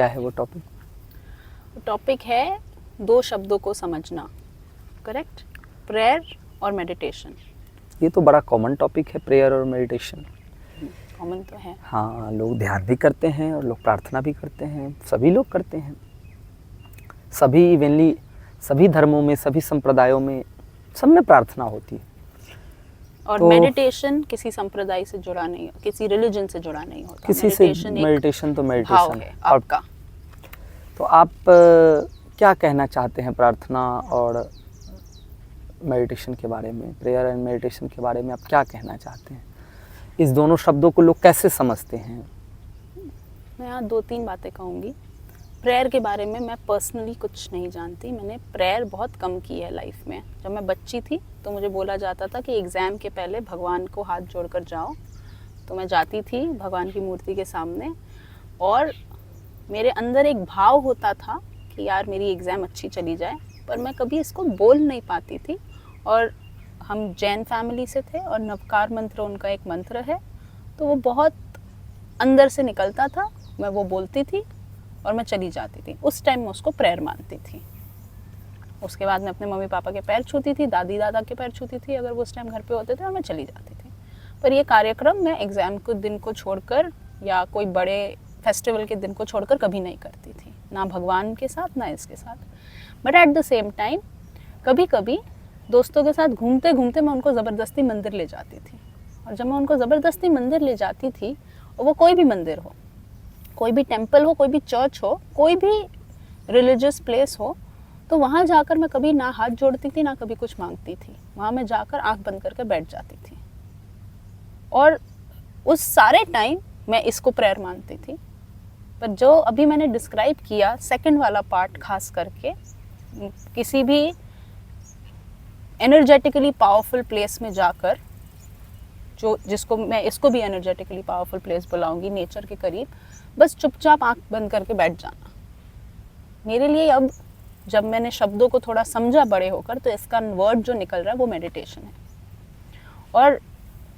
क्या है वो टॉपिक? टॉपिक है दो शब्दों को समझना, करेक्ट? प्रेयर और मेडिटेशन। ये तो बड़ा कॉमन टॉपिक है, प्रेयर और मेडिटेशन। कॉमन तो है। हाँ, लोग ध्यान भी करते हैं और लोग प्रार्थना भी करते हैं, सभी लोग करते हैं। सभी इवनली सभी धर्मों में, सभी संप्रदायों में, सब में प्रार्थना होती है। और तो मेडिटेशन किसी संप्रदाय से जुड़ा नहीं, किसी रिलीजन से जुड़ा नहीं होता। किसी से मेडिटेशन तो भाव मेडिटेशन है आपका। तो आप क्या कहना चाहते हैं प्रार्थना और मेडिटेशन के बारे में, प्रेयर एंड मेडिटेशन के बारे में आप क्या कहना चाहते हैं? इस दोनों शब्दों को लोग कैसे समझते हैं? मैं यहाँ दो तीन बातें कहूँगी। प्रेयर के बारे में मैं पर्सनली कुछ नहीं जानती। मैंने प्रेयर बहुत कम की है लाइफ में। जब मैं बच्ची थी तो मुझे बोला जाता था कि एग्ज़ाम के पहले भगवान को हाथ जोड़कर जाओ, तो मैं जाती थी भगवान की मूर्ति के सामने और मेरे अंदर एक भाव होता था कि यार मेरी एग्ज़ाम अच्छी चली जाए, पर मैं कभी इसको बोल नहीं पाती थी। और हम जैन फैमिली से थे और नवकार मंत्र उनका एक मंत्र है, तो वो बहुत अंदर से निकलता था, मैं वो बोलती थी और मैं चली जाती थी। उस टाइम मैं उसको प्रेयर मानती थी। उसके बाद मैं अपने मम्मी पापा के पैर छूती थी, दादी दादा के पैर छूती थी अगर वो उस टाइम घर पे होते थे, और मैं चली जाती थी। पर ये कार्यक्रम मैं एग्ज़ाम के दिन को छोड़कर या कोई बड़े फेस्टिवल के दिन को छोड़कर कभी नहीं करती थी, ना भगवान के साथ ना इसके साथ। But at the same time कभी कभी दोस्तों के साथ घूमते घूमते मैं उनको ज़बरदस्ती मंदिर ले जाती थी। और जब मैं उनको ज़बरदस्ती मंदिर ले जाती थी, और वो कोई भी मंदिर हो, कोई भी टेम्पल हो, कोई भी चर्च हो, कोई भी रिलीजियस प्लेस हो, तो वहाँ जाकर मैं कभी ना हाथ जोड़ती थी ना कभी कुछ मांगती थी। वहाँ मैं जाकर आंख बंद करके बैठ जाती थी और उस सारे टाइम मैं इसको प्रेयर मानती थी। पर जो अभी मैंने डिस्क्राइब किया सेकंड वाला पार्ट, खास करके किसी भी एनर्जेटिकली पावरफुल प्लेस में जाकर, जो जिसको मैं इसको भी एनर्जेटिकली पावरफुल प्लेस बुलाऊंगी, नेचर के करीब, बस चुपचाप आंख बंद करके बैठ जाना। मेरे लिए अब जब मैंने शब्दों को थोड़ा समझा बड़े होकर, तो इसका वर्ड जो निकल रहा है वो मेडिटेशन है। और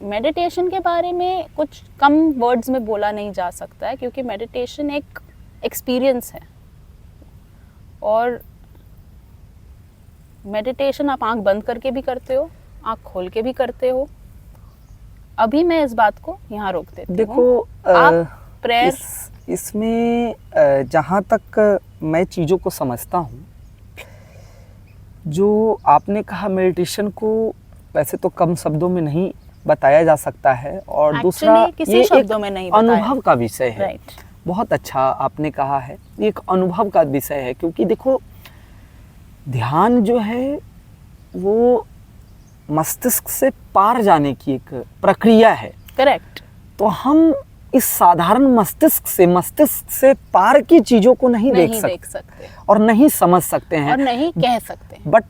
मेडिटेशन के बारे में कुछ कम वर्ड्स में बोला नहीं जा सकता है, क्योंकि मेडिटेशन एक एक्सपीरियंस है। और मेडिटेशन आप आंख बंद करके भी करते हो, आंख खोल के भी करते हो। अभी मैं इस बात को यहाँ रोक देती हूँ। देखो, आप प्रेयर इसमें जहाँ तक मैं चीज़ों को समझता हूँ, जो आपने कहा मेडिटेशन को वैसे तो कम शब्दों में नहीं बताया जा सकता है, और दूसरा किसी ये शब्दों में नहीं बताया। अनुभव का विषय है। राइट। बहुत अच्छा आपने कहा है, ये एक अनुभव का विषय है। क्योंकि देखो, ध्यान जो है वो मस्तिष्क से पार जाने की एक प्रक्रिया है। करेक्ट। तो हम इस साधारण मस्तिष्क से पार की चीजों को नहीं देख सकते और नहीं समझ सकते हैं और नहीं कह सकते। बट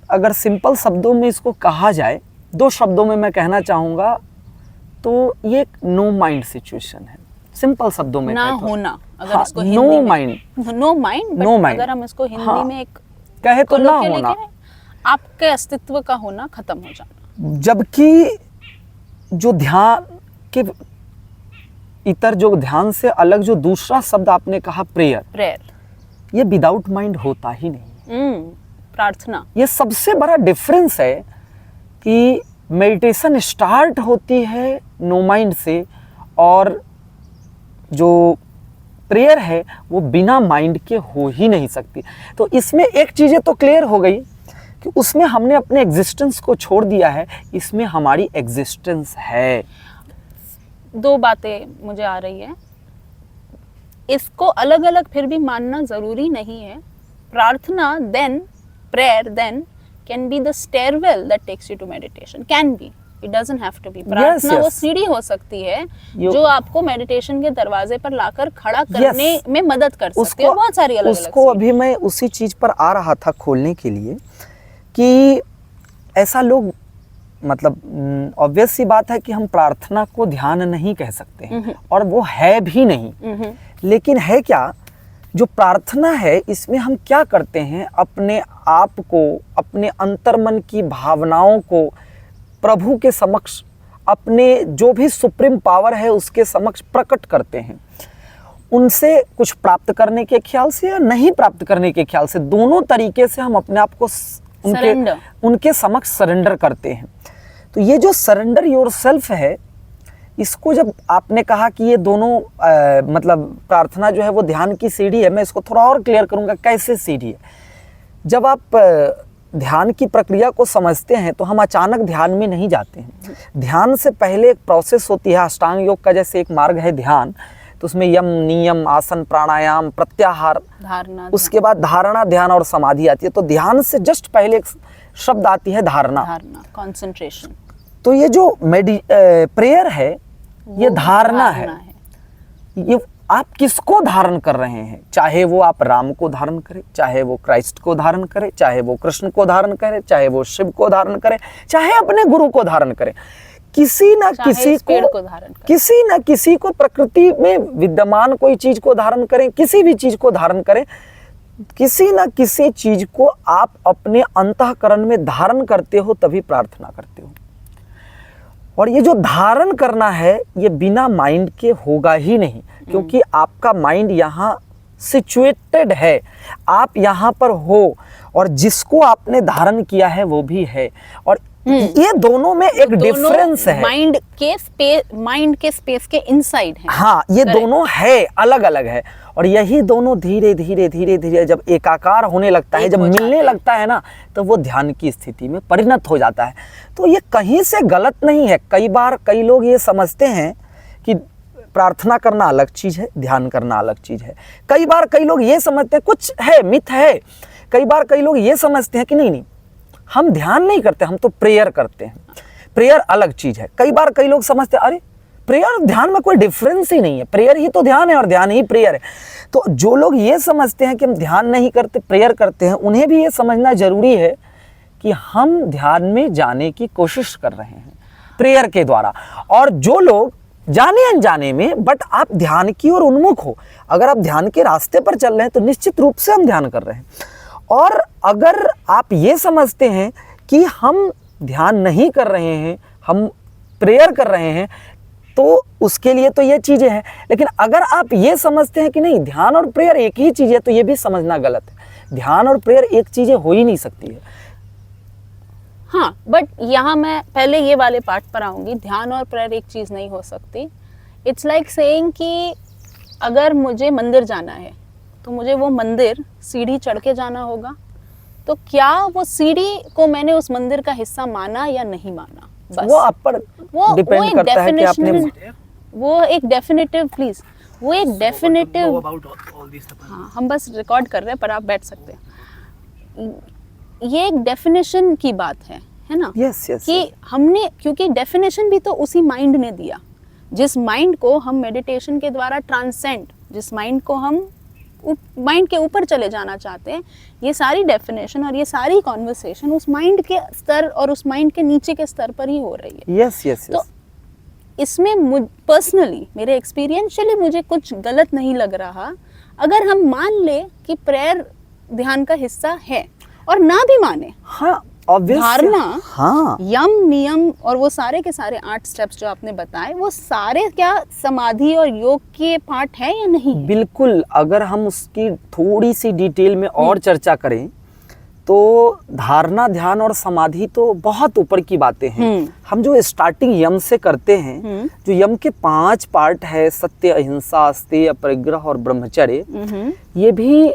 अगर सिंपल शब्दों में इसको कहा जाए, दो शब्दों में मैं कहना चाहूँगा, तो ये एक नो माइंड सिचुएशन है। सिंपल शब्दों में ना होना, अगर हाँ, इसको नो माइंड, नो माइंड, अगर हम इसको हिंदी हाँ, में एक कहे तो ना होना, आपके अस्तित्व का होना खत्म हो जाना। जबकि जो ध्यान के इतर, जो ध्यान से अलग जो दूसरा शब्द आपने कहा प्रेयर, ये विदाउट माइंड होता ही नहीं। प्रार्थना, ये सबसे बड़ा डिफरेंस है कि मेडिटेशन स्टार्ट होती है नो माइंड से, और जो प्रेयर है वो बिना माइंड के हो ही नहीं सकती। तो इसमें एक चीज़ें तो क्लियर हो गई कि उसमें हमने अपने एग्जिस्टेंस को छोड़ दिया है, इसमें हमारी एग्जिस्टेंस है। दो बातें मुझे आ रही है, इसको अलग अलग फिर भी मानना ज़रूरी नहीं है। प्रार्थना then, prayer then can be the stairwell that takes you to meditation, can be, it doesn't have to be. प्रार्थना वो सीढ़ी हो सकती है जो आपको मेडिटेशन के दरवाजे पर लाकर खड़ा करने में मदद कर सकती है। बहुत सारी अलग अलग उसको अभी मैं उसी चीज पर आ रहा था खोलने के लिए, कि ऐसा लोग, मतलब ऑब्वियस सी बात है कि हम प्रार्थना को ध्यान नहीं कह सकते हैं, और वो है भी नहीं। लेकिन है क्या, जो प्रार्थना है इसमें हम क्या करते हैं, अपने आप को, अपने अंतर्मन की भावनाओं को प्रभु के समक्ष, अपने जो भी सुप्रीम पावर है उसके समक्ष प्रकट करते हैं। उनसे कुछ प्राप्त करने के ख्याल से या नहीं प्राप्त करने के ख्याल से, दोनों तरीके से हम अपने आप को उनके समक्ष सरेंडर करते हैं। तो ये जो सरेंडर योरसेल्फ है, इसको जब आपने कहा कि ये दोनों मतलब प्रार्थना जो है वो ध्यान की सीढ़ी है, मैं इसको थोड़ा और क्लियर करूँगा कैसे सीढ़ी है। जब आप ध्यान की प्रक्रिया को समझते हैं तो हम अचानक ध्यान में नहीं जाते हैं। ध्यान से पहले एक प्रोसेस होती है, अष्टांग योग का जैसे एक मार्ग है ध्यान, तो उसमें यम, नियम, आसन, प्राणायाम, प्रत्याहार, धारणा, उसके बाद धारणा, ध्यान और समाधि आती है। तो ध्यान से जस्ट पहले एक शब्द आती है धारणा, कंसंट्रेशन। तो ये जो प्रेयर है ये धारणा है। ये आप किसको धारण कर रहे हैं, चाहे वो आप राम को धारण करें, चाहे वो क्राइस्ट को धारण करें, चाहे वो कृष्ण को धारण करें, चाहे वो शिव को धारण करें, चाहे अपने गुरु को धारण करें, किसी न किसी को प्रकृति में विद्यमान कोई चीज को धारण करें, किसी भी चीज को धारण करें, किसी न किसी चीज को आप अपने अंतःकरण में धारण करते हो तभी प्रार्थना करते हो। और ये जो धारण करना है ये बिना माइंड के होगा ही नहीं, क्योंकि आपका माइंड यहाँ सिचुएटेड है, आप यहाँ पर हो और जिसको आपने धारण किया है वो भी है। और ये दोनों में एक डिफरेंस है, माइंड के स्पेस के इनसाइड है। हाँ, ये दोनों है, अलग अलग है। और यही दोनों धीरे धीरे धीरे धीरे जब एकाकार होने लगता है, जब मिलने लगता है ना, तो वो ध्यान की स्थिति में परिणत हो जाता है। तो ये कहीं से गलत नहीं है। कई बार कई लोग ये समझते हैं कि प्रार्थना करना अलग चीज है, ध्यान करना अलग चीज है। कई बार कई लोग ये समझते हैं, कुछ है मिथ है, कई बार कई लोग ये समझते हैं कि नहीं नहीं हम ध्यान नहीं करते, हम तो प्रेयर करते हैं, प्रेयर अलग चीज है। कई बार कई लोग समझते हैं अरे प्रेयर और ध्यान में कोई डिफरेंस ही नहीं है, प्रेयर ही तो ध्यान है और ध्यान ही प्रेयर है। तो जो लोग ये समझते हैं कि हम ध्यान नहीं करते प्रेयर करते हैं, उन्हें भी ये समझना जरूरी है कि हम ध्यान में जाने की कोशिश कर रहे हैं प्रेयर के द्वारा। और जो लोग जाने अनजाने में, बट आप ध्यान की ओर उन्मुख हो, अगर आप ध्यान के रास्ते पर चल रहे हैं तो निश्चित रूप से हम ध्यान कर रहे हैं। और अगर आप ये समझते हैं कि हम ध्यान नहीं कर रहे हैं, हम प्रेयर कर रहे हैं, तो उसके लिए तो ये चीजें हैं। लेकिन अगर आप ये समझते हैं कि नहीं ध्यान और प्रेयर एक ही चीज है, तो ये भी समझना गलत है। ध्यान और प्रेयर एक चीजें हो ही नहीं सकती है। हाँ, बट यहाँ मैं पहले ये वाले पार्ट पर आऊंगी, ध्यान और प्रेयर एक चीज नहीं हो सकती। इट्स लाइक सेइंग कि अगर मुझे मंदिर जाना है तो मुझे वो मंदिर सीढ़ी चढ़ के जाना होगा, तो क्या वो सीढ़ी को मैंने उस मंदिर का हिस्सा माना या नहीं माना, बस वो आप पर डिपेंड करता है कि आपने वो एक डेफिनेटिव प्लीज वो एक डेफिनेटिव हाँ, हम बस रिकॉर्ड कर रहे हैं पर आप बैठ सकते हैं। ये एक डेफिनेशन की बात है ना। yes, कि हमने, क्योंकि डेफिनेशन भी तो उसी माइंड ने दिया, जिस माइंड को हम मेडिटेशन के द्वारा ट्रांसेंड, जिस माइंड को हम माइंड के ऊपर चले जाना चाहते हैं, ये सारी डेफिनेशन और ये सारी कॉन्वर्सेशन उस माइंड के स्तर और उस माइंड के नीचे के स्तर पर ही हो रही है। yes. तो इसमें पर्सनली मेरे एक्सपीरियंशियली मुझे कुछ गलत नहीं लग रहा अगर हम मान ले कि प्रेयर ध्यान का हिस्सा है, और ना भी माने, हाँ, धारणा, हाँ, यम, नियम और वो सारे के सारे 8 स्टेप्स जो आपने बताए, वो सारे क्या समाधि और योग के पार्ट है या नहीं है? बिल्कुल। अगर हम उसकी थोड़ी सी डिटेल में और चर्चा करें तो धारणा, ध्यान और समाधि तो बहुत ऊपर की बातें हैं। हम जो स्टार्टिंग यम से करते हैं, जो यम के 5 पार्ट है, सत्य, अहिंसा, अस्तेय, अपरिग्रह और ब्रह्मचर्य, ये भी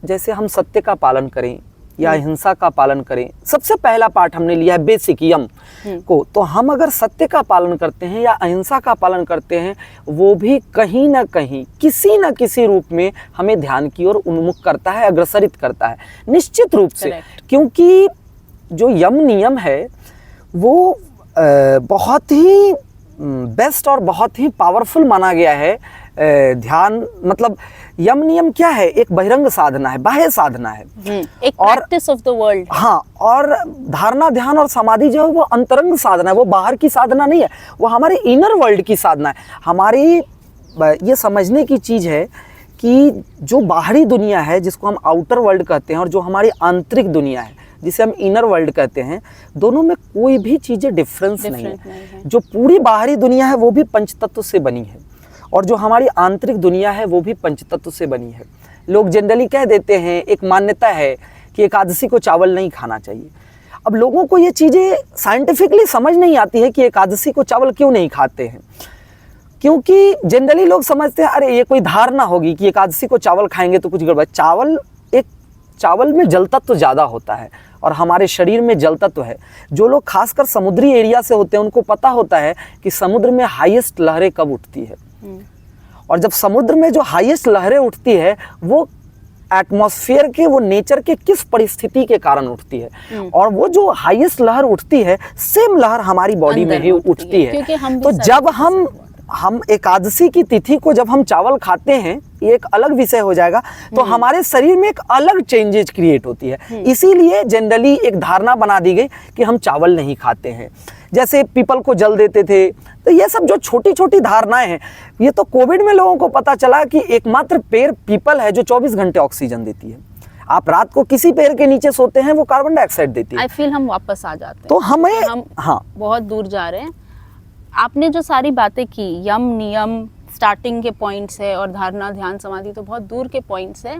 जैसे हम सत्य का पालन करें या अहिंसा का पालन करें, सबसे पहला पार्ट हमने लिया है बेसिक यम को, तो हम अगर सत्य का पालन करते हैं या अहिंसा का पालन करते हैं, वो भी कहीं ना कहीं किसी न किसी रूप में हमें ध्यान की ओर उन्मुख करता है, अग्रसरित करता है, निश्चित रूप से। क्योंकि जो यम नियम है वो बहुत ही बेस्ट और बहुत ही पावरफुल माना गया है। ध्यान मतलब यम नियम क्या है, एक बहिरंग साधना है, बाह्य साधना है, एक प्रैक्टिस ऑफ द वर्ल्ड। हाँ, और धारणा, ध्यान और समाधि जो है वो अंतरंग साधना है, वो बाहर की साधना नहीं है, वो हमारे इनर वर्ल्ड की साधना है। हमारी ये समझने की चीज है कि जो बाहरी दुनिया है जिसको हम आउटर वर्ल्ड कहते हैं, और जो हमारी आंतरिक दुनिया है जिसे हम इनर वर्ल्ड कहते हैं, दोनों में कोई भी चीजें डिफरेंस नहीं है। जो पूरी बाहरी दुनिया है वो भी पंचतत्व से बनी है, और जो हमारी आंतरिक दुनिया है वो भी पंचतत्व से बनी है। लोग जनरली कह देते हैं, एक मान्यता है कि एकादशी को चावल नहीं खाना चाहिए। अब लोगों को ये चीज़ें साइंटिफिकली समझ नहीं आती है कि एकादशी को चावल क्यों नहीं खाते हैं, क्योंकि जनरली लोग समझते हैं अरे ये कोई धारणा होगी कि एकादशी को चावल खाएंगे तो कुछ गड़बड़। चावल में जल तत्व ज़्यादा होता है और हमारे शरीर में जल तत्व है। जो लोग खासकर समुद्री एरिया से होते हैं उनको पता होता है कि समुद्र में हाईएस्ट लहरें कब उठती है, और जब समुद्र में जो हाईएस्ट लहरें उठती है वो एटमॉस्फेयर के, वो नेचर के किस परिस्थिति के कारण उठती है, और वो जो हाईएस्ट लहर उठती है सेम लहर हमारी बॉडी में ही उठती है। तो जब हम एकादशी की तिथि को जब हम चावल खाते हैं, ये एक अलग विषय हो जाएगा, तो हमारे शरीर में एक अलग चेंजेज क्रिएट होती है। इसीलिए जनरली एक धारणा बना दी गई कि हम चावल नहीं खाते हैं। जैसे पीपल को जल देते थे, तो ये सब जो छोटी छोटी धारणाएं हैं, ये तो कोविड में लोगों को पता चला कि एकमात्र पेड़ पीपल है जो 24 घंटे ऑक्सीजन देती है। आप रात को किसी पेड़ के नीचे सोते हैं वो कार्बन डाइऑक्साइड देती है। आई फील हम वापस आ जाते हैं, तो हम बहुत दूर जा रहे हैं। आपने जो सारी बातें की, यम नियम स्टार्टिंग के पॉइंट्स है, और धारणा ध्यान समाधि तो बहुत दूर के पॉइंट्स है,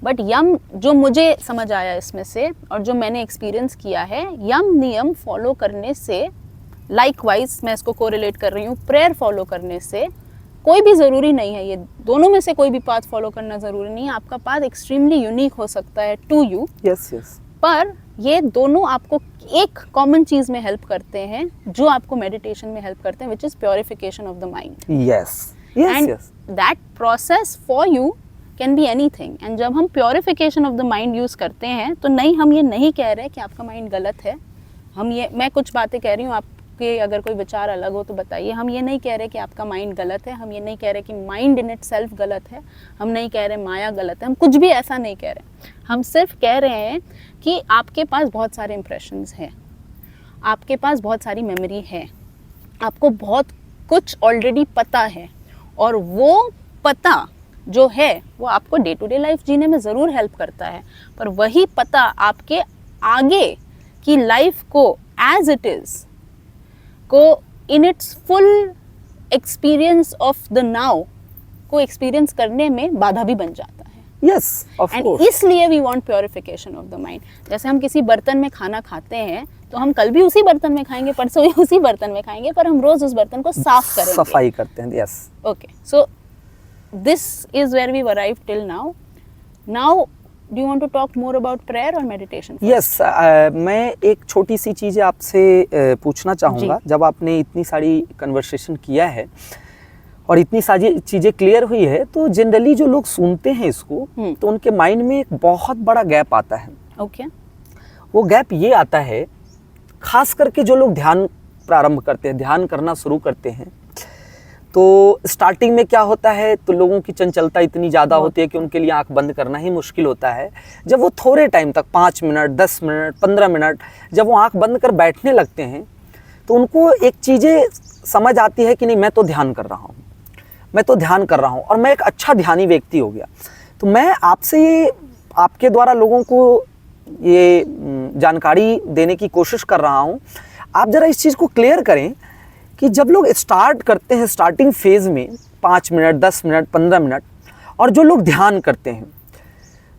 बट यम जो मुझे समझ आया इसमें से और जो मैंने एक्सपीरियंस किया है, यम नियम फॉलो करने से, लाइकवाइज मैं इसको कोरिलेट कर रही हूँ, प्रेयर फॉलो करने से कोई भी ज़रूरी नहीं है, ये दोनों में से कोई भी पाथ फॉलो करना ज़रूरी नहीं है। आपका पाथ एक्सट्रीमली यूनिक हो सकता है टू यू, यस, पर ये दोनों आपको एक कॉमन चीज़ में हेल्प करते हैं जो आपको मेडिटेशन में हेल्प करते हैं, which is purification of the mind. Yes, and that process for you can be anything. And जब हम purification of the mind use करते हैं तो हम ये नहीं कह रहे कि आपका माइंड गलत है। मैं कुछ बातें कह रही हूँ, आपके अगर कोई विचार अलग हो तो बताइए। हम ये नहीं कह रहे कि आपका माइंड गलत है, हम ये नहीं कह रहे कि माइंड इन इटसेल्फ गलत है, हम नहीं कह रहे माया गलत है, हम कुछ भी ऐसा नहीं कह रहे। हम सिर्फ कह रहे हैं कि आपके पास बहुत सारे इम्प्रेशंस हैं, आपके पास बहुत सारी मेमोरी है, आपको बहुत कुछ ऑलरेडी पता है, और वो पता जो है वो आपको डे टू डे लाइफ जीने में ज़रूर हेल्प करता है, पर वही पता आपके आगे की लाइफ को एज इट इज़ को in its full experience of the now को एक्सपीरियंस करने में बाधा भी बन जाता है। Yes, of course. एंड इसलिए we want purification of the mind. जैसे हम किसी बर्तन में खाना खाते हैं तो हम कल भी उसी बर्तन में खाएंगे, परसों भी उसी बर्तन में खाएंगे, पर हम रोज उस बर्तन को साफ करेंगे, सफाई करते हैं। Yes, okay. So this is where we arrive till now. Do you want to talk more about prayer or meditation? Yes, मैं एक छोटी सी चीज़ आपसे पूछना चाहूँगा। जब आपने इतनी सारी कन्वर्सेशन किया है और इतनी सारी चीज़ें क्लियर हुई है, तो जनरली जो लोग सुनते हैं इसको तो उनके माइंड में एक बहुत बड़ा गैप आता है। ओके। वो गैप ये आता है, खास करके जो लोग ध्यान प्रारंभ करते हैं, ध्यान करना शुरू करते हैं, तो स्टार्टिंग में क्या होता है, तो लोगों की चंचलता इतनी ज़्यादा होती है कि उनके लिए आंख बंद करना ही मुश्किल होता है। जब वो थोड़े टाइम तक 5 मिनट, 10 मिनट, 15 मिनट जब वो आंख बंद कर बैठने लगते हैं तो उनको एक चीज़ें समझ आती है कि नहीं, मैं तो ध्यान कर रहा हूँ, मैं तो ध्यान कर रहा हूँ और मैं एक अच्छा ध्यानी व्यक्ति हो गया। तो मैं आपसे ये, आपके द्वारा लोगों को ये जानकारी देने की कोशिश कर रहा हूँ। आप ज़रा इस चीज़ को क्लियर करें कि जब लोग स्टार्ट करते हैं स्टार्टिंग फेज़ में 5 मिनट, 10 मिनट, 15 मिनट, और जो लोग ध्यान करते हैं,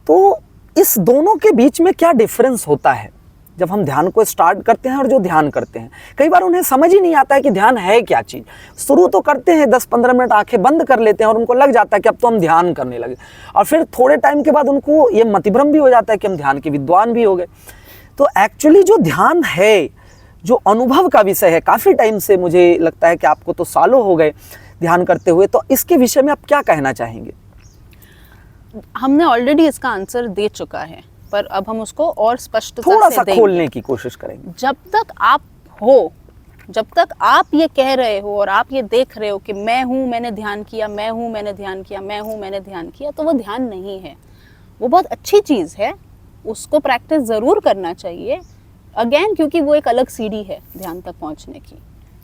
तो इस दोनों के बीच में क्या डिफरेंस होता है जब हम ध्यान को स्टार्ट करते हैं और जो ध्यान करते हैं? कई बार उन्हें समझ ही नहीं आता है कि ध्यान है क्या चीज़। शुरू तो करते हैं, 10-15 मिनट आंखें बंद कर लेते हैं और उनको लग जाता है कि अब तो हम ध्यान करने लगे, और फिर थोड़े टाइम के बाद उनको ये मतिभ्रम भी हो जाता है कि हम ध्यान के विद्वान भी हो गए। तो एक्चुअली जो ध्यान है, जो अनुभव का विषय है, काफ़ी टाइम से मुझे लगता है कि आपको तो सालों हो गए ध्यान करते हुए, तो इसके विषय में आप क्या कहना चाहेंगे? हमने ऑलरेडी इसका आंसर दे चुका है, पर अब हम उसको और स्पष्टता से थोड़ा सा खोलने की कोशिश करेंगे। जब तक आप हो, जब तक आप ये कह रहे हो और आप ये देख रहे हो कि मैं हूँ, मैंने ध्यान किया, मैं हूँ, मैंने ध्यान किया, मैं हूँ, मैंने ध्यान किया, तो वो ध्यान नहीं है। वो बहुत अच्छी चीज़ है, उसको प्रैक्टिस ज़रूर करना चाहिए, अगेन, क्योंकि वो एक अलग सीढ़ी है ध्यान तक पहुँचने की।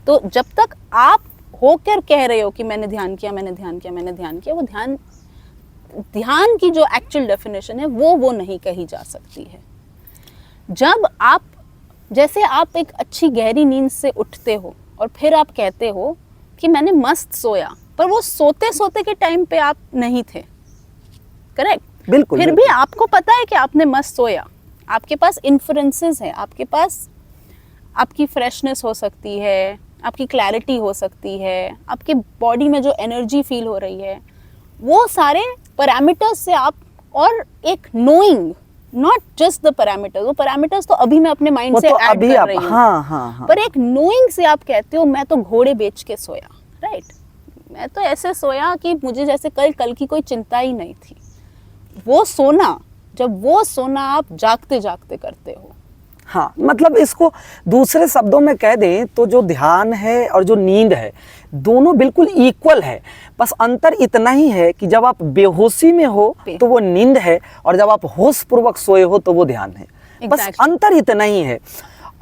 तो जब तक आप होकर कह रहे हो कि मैंने ध्यान किया, मैंने ध्यान किया, मैंने ध्यान किया, वो ध्यान की जो एक्चुअल डेफिनेशन है वो नहीं कही जा सकती है। जब आप, जैसे आप एक अच्छी गहरी नींद से उठते हो और फिर आप कहते हो कि मैंने मस्त सोया, पर वो सोते सोते के टाइम पे आप नहीं थे, करेक्ट? बिल्कुल। फिर भी आपको पता है कि आपने मस्त सोया, आपके पास इन्फ्रेंसेस है, आपके पास आपकी फ्रेशनेस हो सकती है, आपकी क्लैरिटी हो सकती है, आपके बॉडी में जो एनर्जी फील हो रही है, वो सारे पैरामीटर्स से आप, और एक knowing, not just the parameters, वो पैरामीटर्स तो अभी मैं अपने माइंड वो से तो ऐड अभी कर आप, रही हूँ, हाँ। पर एक नोइंग से आप कहते हो मैं तो घोड़े बेच के सोया, राइट? मैं तो ऐसे सोया कि मुझे जैसे कल की कोई चिंता ही नहीं थी। वो सोना, जब वो सोना आप जागते जागते करते हो। हाँ, मतलब इसको दूसरे शब्दों में कह दें तो जो ध्यान है और जो नींद है, दोनों बिल्कुल इक्वल है। बस अंतर इतना ही है कि जब आप बेहोशी में हो तो वो नींद है, और जब आप होश पूर्वक सोए हो तो वो ध्यान है। बस अंतर इतना ही है।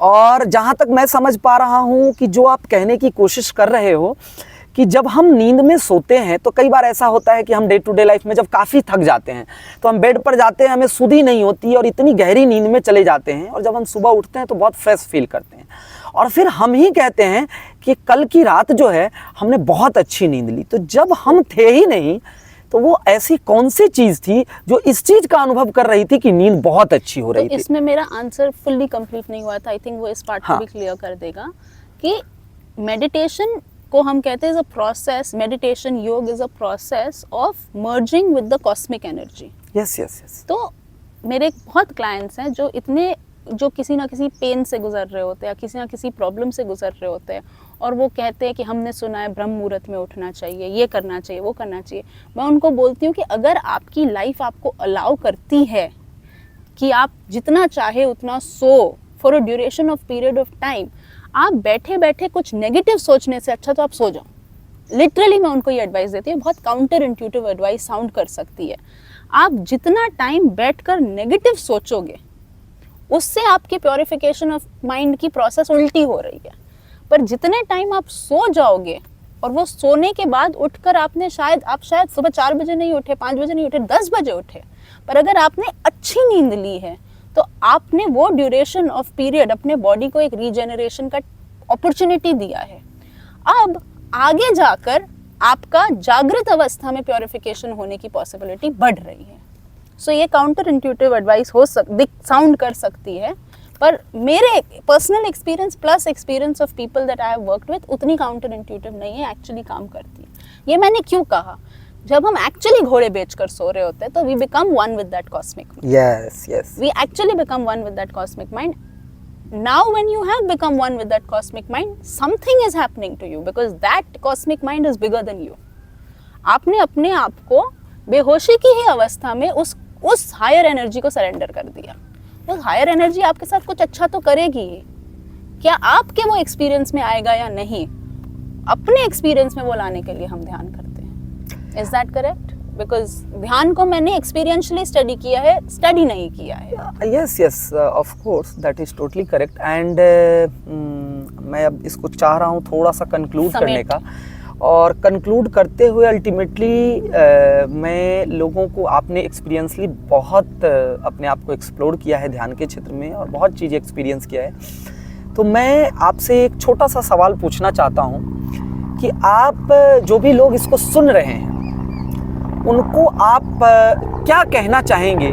और जहाँ तक मैं समझ पा रहा हूँ कि जो आप कहने की कोशिश कर रहे हो कि जब हम नींद में सोते हैं तो कई बार ऐसा होता है कि हम डे टू डे लाइफ में जब काफ़ी थक जाते हैं तो हम बेड पर जाते हैं, हमें सुध ही नहीं होती और इतनी गहरी नींद में चले जाते हैं, और जब हम सुबह उठते हैं तो बहुत फ्रेश फील करते हैं, और फिर हम ही कहते हैं कि कल की रात जो है हमने बहुत अच्छी नींद ली। तो जब हम थे ही नहीं तो वो ऐसी कौन सी चीज़ थी जो इस चीज़ का अनुभव कर रही थी कि नींद बहुत अच्छी हो रही थी? इसमें मेरा आंसर फुल्ली कंप्लीट नहीं हुआ था, आई थिंक वो इस पार्ट को भी क्लियर कर देगा कि मेडिटेशन को हम कहते हैं इज अ प्रोसेस, मेडिटेशन योग is a process of merging with the cosmic energy. Yes. तो मेरे बहुत क्लाइंट्स हैं जो किसी ना किसी पेन से गुजर रहे होते हैं या किसी ना किसी प्रॉब्लम से गुजर रहे होते हैं, और वो कहते हैं कि हमने सुना है ब्रह्म मुहूर्त में उठना चाहिए, ये करना चाहिए, वो करना चाहिए। मैं उनको बोलती हूँ कि अगर आपकी लाइफ आपको अलाउ करती है कि आप जितना चाहे उतना so for a duration of period of time, आप बैठे बैठे कुछ नेगेटिव सोचने से अच्छा तो आप सो जाओ। लिटरली मैं उनको ये एडवाइस देती हूँ, बहुत काउंटर इंट्यूटिव एडवाइस साउंड कर सकती है। आप जितना टाइम बैठकर नेगेटिव सोचोगे उससे आपकी प्योरिफिकेशन ऑफ माइंड की प्रोसेस उल्टी हो रही है। पर जितने टाइम आप सो जाओगे, और वो सोने के बाद उठकर आप शायद सुबह 4 बजे नहीं उठे, 5 बजे नहीं उठे, 10 बजे उठे, पर अगर आपने अच्छी नींद ली है तो आपने वो ड्यूरेशन ऑफ पीरियड अपने बॉडी को एक रीजेनरेशन का अपॉर्चुनिटी दिया है। अब आगे जाकर आपका जागृत अवस्था में प्योरिफिकेशन होने की पॉसिबिलिटी बढ़ रही है। सो ये काउंटर इंट्यूटिव एडवाइस साउंड कर सकती है, पर मेरे personal experience plus experience of people that I have worked with उतनी काउंटर इंट्यूटिव नहीं है, एक्चुअली काम करती है। ये मैंने क्यों कहा? जब हम एक्चुअली घोड़े बेचकर सो रहे होते हैं तो we become one with that cosmic mind. Yes we actually become one with that cosmic mind. Now when you have become one with that cosmic mind, something is happening to you because that cosmic mind is bigger than you. आपने अपने आप को बेहोशी की ही अवस्था में उस higher energy को सरेंडर कर दिया। वो हायर एनर्जी आपके साथ कुछ अच्छा तो करेगी ही, क्या आपके वो एक्सपीरियंस में आएगा या नहीं, अपने एक्सपीरियंस में वो लाने के लिए हम ध्यान करते हैं। Is that correct? बिकॉज ध्यान को मैंने एक्सपीरियंशियली स्टडी किया है, स्टडी नहीं किया है। Yes of course that is totally correct. And मैं अब इसको चाह रहा हूँ थोड़ा सा कंक्लूड करने का, और कंक्लूड करते हुए अल्टीमेटली मैं लोगों को, आपने एक्सपीरियंसली बहुत अपने आप को एक्सप्लोर किया है ध्यान के क्षेत्र में और बहुत चीज़ें एक्सपीरियंस किया है, तो मैं आपसे एक छोटा सा सवाल पूछना चाहता हूँ कि आप जो भी लोग इसको सुन रहे हैं उनको आप क्या कहना चाहेंगे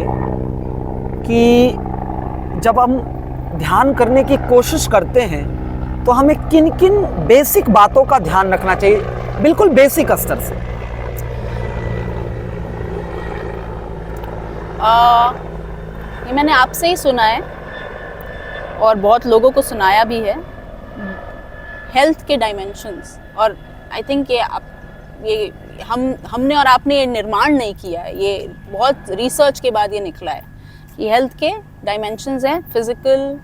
कि जब हम ध्यान करने की कोशिश करते हैं तो हमें किन किन बेसिक बातों का ध्यान रखना चाहिए, बिल्कुल बेसिक स्तर से? ये मैंने आपसे ही सुना है और बहुत लोगों को सुनाया भी है, हेल्थ के डायमेंशंस। और आई थिंक ये हमने और आपने ये निर्माण नहीं किया है, ये बहुत रिसर्च के बाद ये निकला है कि हेल्थ के डायमेंशंस हैं, physical,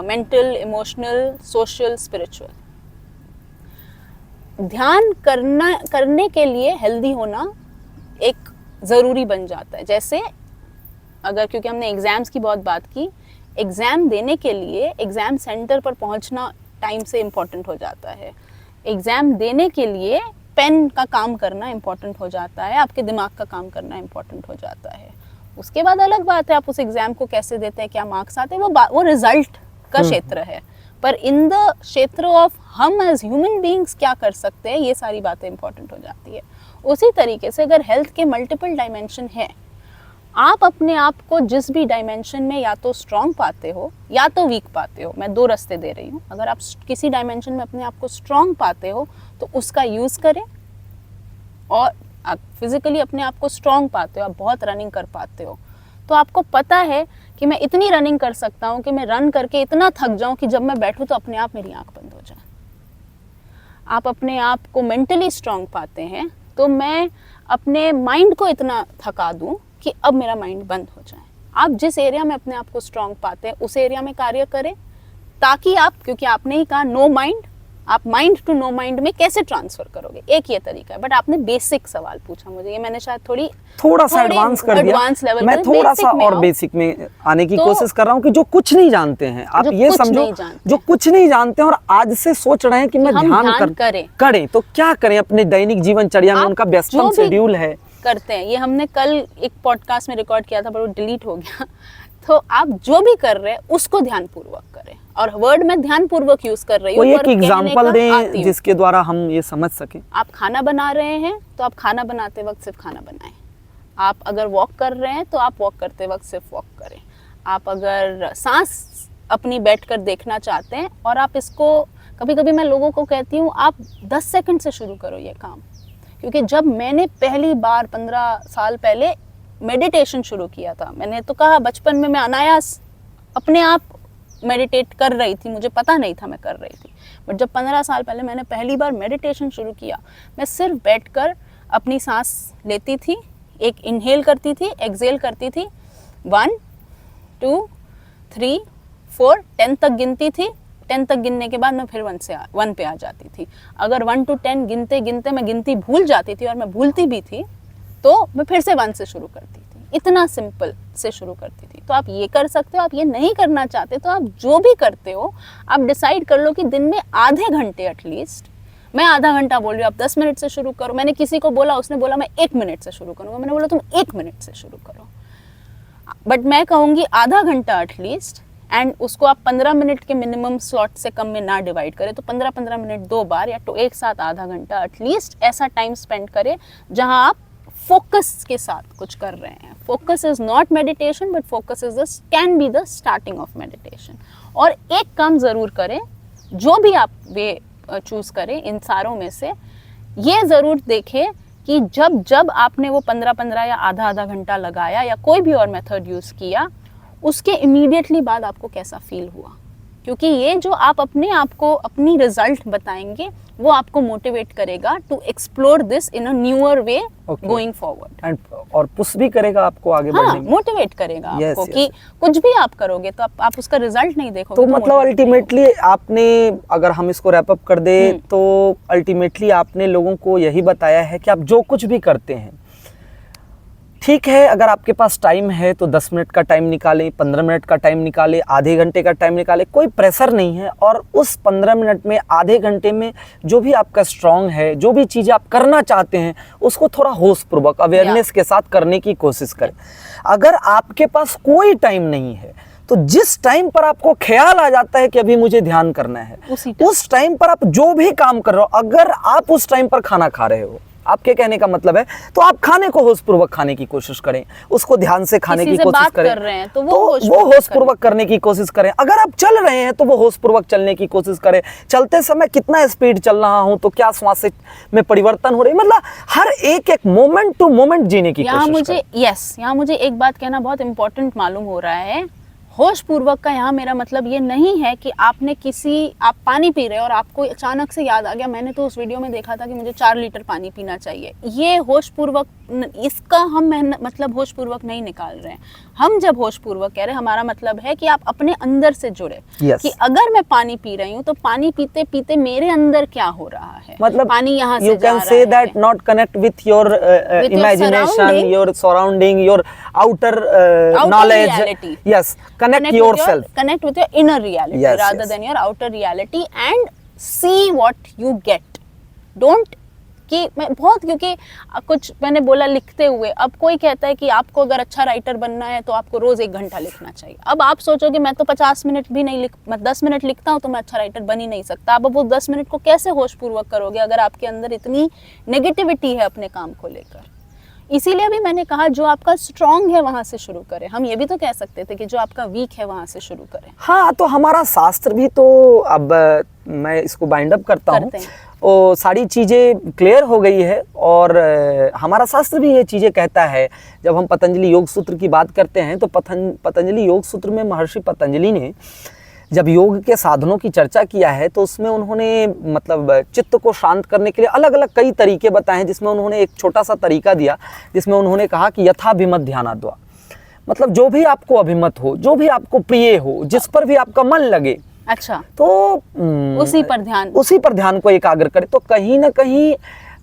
mental, emotional, social, spiritual. ध्यान करने के लिए हेल्दी होना एक ज़रूरी बन जाता है। जैसे अगर, क्योंकि हमने एग्ज़ाम्स की बहुत बात की, एग्ज़ाम देने के लिए एग्ज़ाम सेंटर पर पहुंचना टाइम से इम्पॉर्टेंट हो जाता है। एग्ज़ाम देने के लिए पेन का काम करना इम्पॉर्टेंट हो जाता है, आपके दिमाग का काम करना इम्पॉर्टेंट हो जाता है। उसके बाद अलग बात है आप उस एग्ज़ाम को कैसे देते हैं, क्या मार्क्स आते हैं, वो रिजल्ट का क्षेत्र है। पर इन द क्षेत्र ऑफ हम एज ह्यूमन बीइंग्स क्या कर सकते हैं, ये सारी बातें इंपॉर्टेंट हो जाती है। उसी तरीके से अगर हेल्थ के मल्टीपल डायमेंशन है, आप अपने आप को जिस भी डायमेंशन में या तो स्ट्रॉन्ग पाते हो या तो वीक पाते हो, मैं 2 रास्ते दे रही हूँ। अगर आप किसी डायमेंशन में अपने आप को स्ट्रॉन्ग पाते हो तो उसका यूज़ करें, और आप फिजिकली अपने आप को स्ट्रॉन्ग पाते हो, आप बहुत रनिंग कर पाते हो, तो आपको पता है कि मैं इतनी रनिंग कर सकता हूँ कि मैं रन करके इतना थक जाऊँ कि जब मैं बैठूँ तो अपने आप मेरी आँख बंद हो जाए। आप अपने आप को मेंटली स्ट्रॉन्ग पाते हैं तो मैं अपने माइंड को इतना थका दूँ कि अब मेरा माइंड बंद हो जाए। आप जिस एरिया में अपने आप को स्ट्रॉन्ग पाते हैं उस एरिया में कार्य करें, ताकि आप, क्योंकि आपने ही कहा नो माइंड, आप माइंड टू नो माइंड में कैसे ट्रांसफर करोगे, एक ये तरीका है। बट आपने बेसिक सवाल पूछा मुझे, ये मैंने शायद थोड़ा सा एडवांस कर दिया। एडवांस लेवल मैं थोड़ा सा और बेसिक में आने की कोशिश कर रहा हूँ कि जो कुछ नहीं जानते हैं, आप ये समझो, जो कुछ नहीं जानते हैं और आज से सोच रहे हैं कि मैं ध्यान करें तो क्या करें अपने दैनिक जीवनचर्या में, उनका व्यस्तम शेड्यूल है, करते हैं। ये हमने कल एक पॉडकास्ट में रिकॉर्ड किया था पर वो डिलीट हो गया। तो आप जो भी कर रहे हैं उसको ध्यानपूर्वक करें, और वर्ड में ध्यानपूर्वक यूज कर रही हूँ। कोई एक एग्जांपल दें जिसके द्वारा हम ये समझ सकें। आप खाना बना रहे हैं तो आप खाना बनाते वक्त सिर्फ खाना बनाएं। आप अगर वॉक कर रहे हैं तो आप वॉक करते वक्त सिर्फ वॉक करें। आप अगर सांस अपनी बैठकर देखना चाहते हैं, और आप इसको, कभी कभी मैं लोगों को कहती हूँ आप 10 सेकंड से शुरू करो ये काम, क्योंकि जब मैंने पहली बार 15 साल पहले मेडिटेशन शुरू किया था, मैंने तो कहा बचपन में मैं अनायास अपने आप मेडिटेट कर रही थी, मुझे पता नहीं था मैं कर रही थी। बट जब 15 साल पहले मैंने पहली बार मेडिटेशन शुरू किया, मैं सिर्फ बैठकर अपनी सांस लेती थी, एक इनहेल करती थी, एक्सहेल करती थी, 1 2 3 4 10 तक गिनती थी। 10 तक गिनने के बाद मैं फिर 1 पे आ जाती थी। अगर 1 to 10 गिनते गिनते मैं गिनती भूल जाती थी, और मैं भूलती भी थी, तो मैं फिर से 1 से शुरू करती थी। इतना सिंपल से शुरू करती थी। तो आप ये कर सकते हो। आप ये नहीं करना चाहते तो आप जो भी करते हो, आप डिसाइड कर लो कि दिन में आधे घंटे एटलीस्ट, मैं आधा घंटा बोल रही हूँ, आप 10 मिनट से शुरू करो। मैंने किसी को बोला, उसने बोला मैं 1 मिनट से शुरू करूँगा, मैंने बोला तुम 1 मिनट से शुरू करो। बट मैं कहूँगी आधा घंटा एटलीस्ट, एंड उसको आप 15 मिनट के मिनिमम स्लॉट से कम में ना डिवाइड करें, तो 15-15 मिनट 2 बार, या तो एक साथ आधा घंटा एटलीस्ट ऐसा टाइम स्पेंड करें जहां आप फोकस के साथ कुछ कर रहे हैं। Focus is not meditation, but focus is can be the starting of meditation. और एक काम जरूर करें, जो भी आप वे चूज करें इन सारों में से, ये जरूर देखें कि जब आपने वो 15-15 या आधा घंटा लगाया या कोई भी और मेथड यूज किया, उसके इमीडिएटली बाद आपको कैसा फील हुआ। क्योंकि ये जो आप अपने आप को अपनी रिजल्ट बताएंगे, वो आपको मोटिवेट करेगा to explore this in a newer way going forward, and और पुश भी करेगा आपको आगे बढ़ने में, मोटिवेट करेगा आपको कि कुछ भी आप करोगे तो आप उसका रिजल्ट नहीं देखोगे। तो मतलब अल्टीमेटली आपने, अगर हम इसको रैप अप कर दे, तो अल्टीमेटली आपने लोगों को यही बताया है कि आप जो कुछ भी करते हैं, ठीक है, अगर आपके पास टाइम है तो 10 मिनट का टाइम निकालें, 15 मिनट का टाइम निकालें, आधे घंटे का टाइम निकालें, कोई प्रेशर नहीं है। और उस 15 मिनट में, आधे घंटे में जो भी आपका स्ट्रांग है, जो भी चीज़ें आप करना चाहते हैं, उसको थोड़ा होशपूर्वक अवेयरनेस के साथ करने की कोशिश करें। अगर आपके पास कोई टाइम नहीं है, तो जिस टाइम पर आपको ख्याल आ जाता है कि अभी मुझे ध्यान करना है, उस टाइम पर आप जो भी काम कर रहे हो, अगर आप उस टाइम पर खाना खा रहे हो, आपके कहने का मतलब है, तो आप खाने को होशपूर्वक खाने की कोशिश करें, उसको ध्यान से खाने की कोशिश करें, कर रहे हैं तो वो होशपूर्वक करने की कोशिश करें। अगर आप चल रहे हैं तो वो होशपूर्वक चलने की कोशिश करें। चलते समय कितना स्पीड चल रहा हूं, तो क्या श्वास में परिवर्तन हो रही है, मतलब हर एक मोमेंट टू मोमेंट जीने की कोशिश करें। यहाँ मुझे एक बात कहना बहुत इंपॉर्टेंट मालूम हो रहा है। होशपूर्वक का यहाँ मेरा मतलब ये नहीं है कि आप पानी पी रहे हो और आपको अचानक से याद आ गया, मैंने तो उस वीडियो में देखा था कि मुझे 4 लीटर पानी पीना चाहिए। ये होशपूर्वक, इसका हम मतलब होशपूर्वक नहीं निकाल रहे हैं। हम जब होशपूर्वक कह रहे हैं, हमारा मतलब है कि आप अपने अंदर से जुड़े, कि अगर मैं पानी पी रही हूँ तो पानी पीते पीते मेरे अंदर क्या हो रहा है, मतलब पानी यहाँ से जा रहा है। You can say that not connect with your imagination, your surrounding, your outer knowledge. Yes, connect yourself. Connect with your inner reality rather than your outer reality, and see what you get. Don't कि मैं बहुत, क्योंकि कुछ मैंने बोला लिखते हुए, अब कोई कहता है कि आपको अगर अच्छा राइटर बनना है तो आपको रोज 1 घंटा लिखना चाहिए। अब आप सोचोगे मैं तो 50 मिनट भी नहीं मैं 10 मिनट लिखता हूँ तो मैं अच्छा राइटर बन ही नहीं सकता। अब वो 10 मिनट को कैसे होशपूर्वक करोगे अगर आपके अंदर इतनी नेगेटिविटी है अपने काम को लेकर। इसीलिए भी मैंने कहा जो आपका स्ट्रांग है वहां से शुरू करें। हम ये भी तो कह सकते थे कि जो आपका वीक है वहां से शुरू करें। हाँ, तो हमारा शास्त्र भी तो, अब मैं इसको बाइंड अप करता हूँ, वो सारी चीज़ें क्लियर हो गई है। और हमारा शास्त्र भी ये चीज़ें कहता है। जब हम पतंजलि योग सूत्र की बात करते हैं तो पतंजलि योग सूत्र में महर्षि पतंजलि ने जब योग के साधनों की चर्चा किया है तो उसमें उन्होंने मतलब चित्त को शांत करने के लिए अलग अलग कई तरीके बताए हैं, जिसमें उन्होंने एक छोटा सा तरीका दिया जिसमें उन्होंने कहा कि यथाभिमत ध्यानाद्वा, मतलब जो भी आपको अभिमत हो, जो भी आपको प्रिय हो, जिस पर भी आपका मन लगे, अच्छा, तो उसी पर ध्यान को एकाग्र करे। तो कहीं ना कहीं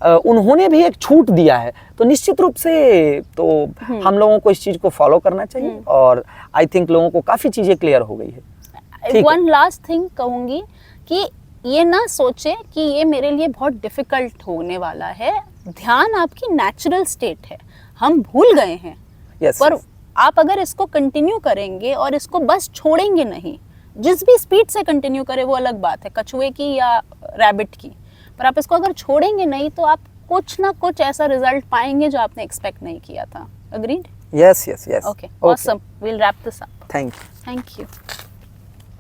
उन्होंने भी एक छूट दिया है, तो निश्चित रूप से तो हम लोगों को इस चीज़ को फॉलो करना चाहिए। और आई थिंक लोगों को काफ़ी चीज़ें क्लियर हो गई है। वन लास्ट थिंग कहूँगी कि ये ना सोचे कि ये मेरे लिए बहुत डिफिकल्ट होने वाला है। ध्यान आपकी नेचुरल स्टेट है, हम भूल गए हैं। पर आप अगर इसको कंटिन्यू करेंगे और इसको बस छोड़ेंगे नहीं, जिस भी स्पीड से कंटिन्यू करें वो अलग बात है, कछुए की या रैबिट की, पर आप इसको अगर छोड़ेंगे नहीं तो आप कुछ ना कुछ ऐसा रिजल्ट पाएंगे जो आपने एक्सपेक्ट नहीं किया था। Agreed? Yes yes yes. Okay, awesome, we will wrap this up. Thank you.